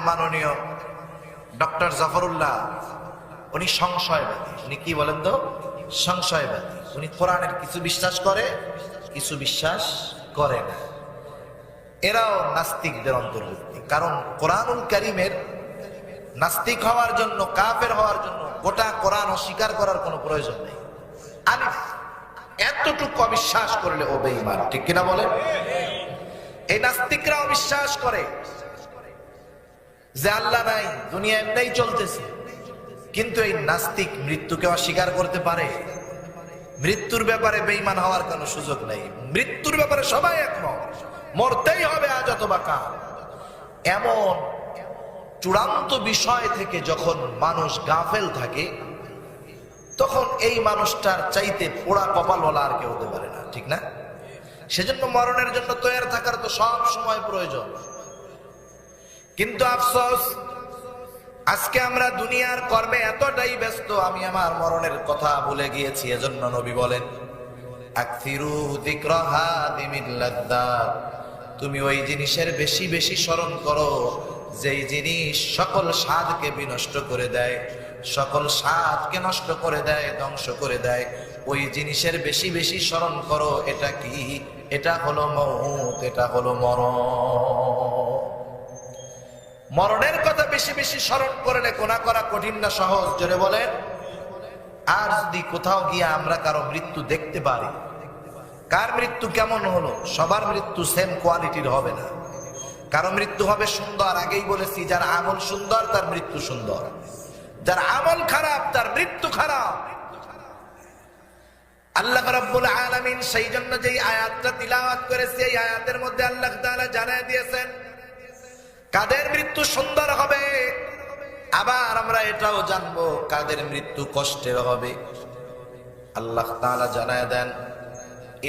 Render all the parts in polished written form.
মাননীয় ডক্টর জাফরুল্লাহ উনি সংশয়বাদী। উনি কি বলেন তো? সংশয়বাদী। উনি কোরআনের কিছু বিশ্বাস করে, কিছু বিশ্বাস করে না। এরাও নাস্তিকদের অন্তর্ভুক্ত। কারণ কোরআনুল কারীমের নাস্তিক হওয়ার জন্য, কাফের হওয়ার জন্য গোটা কোরআন অস্বীকার করার কোনো প্রয়োজন নেই। আলিফ এতটুকু অবিশ্বাস করলে ও বেঈমান, ঠিক কিনা বলেন? এই নাস্তিকরাও বিশ্বাস করে যে আল্লাহ নাই, দুনিয়া এমনিই চলতেছে। কিন্তু এই নাস্তিক মৃত্যুকে অস্বীকার করতে পারে? মৃত্যুর ব্যাপারে বেঈমান হওয়ার কোনো সুযোগ নেই। মৃত্যুর ব্যাপারে সবাই একমত, মরতেই হবে আজ অথবা কাল। এমন চূড়ান্ত বিষয় থেকে যখন মানুষ গাফেল থাকে, তখন এই মানুষটার চাইতে পোড়া কপালওয়ালা আর কেউ হতে পারে না, ঠিক না? সেজন্য মরণের জন্য তৈরি থাকার তো সব সময় প্রয়োজন। কিন্তু আফসোস, আজকে আমরা দুনিয়ার কর্মে এতটাই ব্যস্ত, আমি আমার মরণের কথা ভুলে গিয়েছি। এজন্য নবী বলেন, আকসিরু যিকরা হাদিমিল লাযযাত, তুমি ওই জিনিসের বেশি বেশি স্মরণ করো যেই জিনিস সকল স্বাদকে বিনষ্ট করে দেয়, সকল স্বাদকে নষ্ট করে দেয়, ধ্বংস করে দেয়। ওই জিনিসের বেশি বেশি স্মরণ করো। এটা কি? এটা হলো মউত, এটা হলো মরণ। মরণের কথা বেশি বেশি স্মরণ করলে গুনাহ করা কঠিন না সহজ? জোরে বলেন। আর যদি কোথাও গিয়ে আমরা কারো মৃত্যু দেখতে পারি, কার মৃত্যু কেমন হলো, সবার মৃত্যু সেম কোয়ালিটির হবে না। কারো মৃত্যু হবে সুন্দর, আগেই বলেছি, যার আমল সুন্দর তার মৃত্যু সুন্দর, যার আমল খারাপ তার মৃত্যু খারাপ। আল্লাহ রাব্বুল আলামিন সেই জন্য যেই আয়াতটা তিলাওয়াত করেছি, এই আয়াতের মধ্যে আল্লাহ তাআলা জানায় দিয়েছেন কাদের মৃত্যু সুন্দর হবে। আবার আমরা এটাও জানবো কাদের মৃত্যু কষ্টের হবে। আল্লাহ তাআলা জানায় দেন,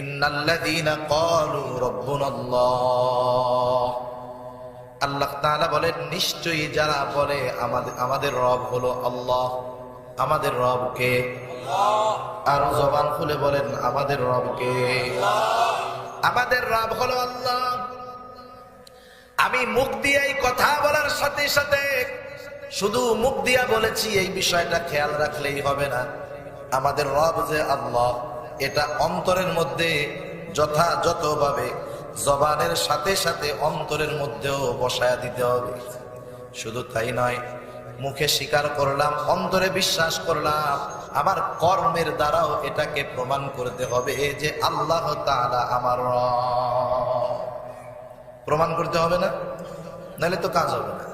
ইন্নাল্লাযীনা ক্বালু রাব্বুনাল্লাহ, আল্লাহ তাআলা বলেন নিশ্চয়ই যারা বলে আমাদের রব হলো আল্লাহ। আমাদের রব কে? আল্লাহ। আর জবান খুলে বলেন আমাদের রব কে? আল্লাহ। আমাদের রব হলো আল্লাহ। আমি মুখ দিয়ে এই কথা বলার সাথে সাথে শুধু মুখ দিয়া বলেছি এই বিষয়টা খেয়াল রাখলেই হবে না। আমাদের রব যে আল্লাহ, এটা অন্তরের মধ্যে যথাযথভাবে জবানের সাথে সাথে অন্তরের মধ্যেও বসায়া দিতে হবে। শুধু তাই নয়, মুখে স্বীকার করলাম, অন্তরে বিশ্বাস করলাম, আমার কর্মের দ্বারাও এটাকে প্রমাণ করতে হবে যে আল্লাহ তাআলা আমার রব। প্রমাণ করতে হবে না? নাহলে তো কাজ হবে না।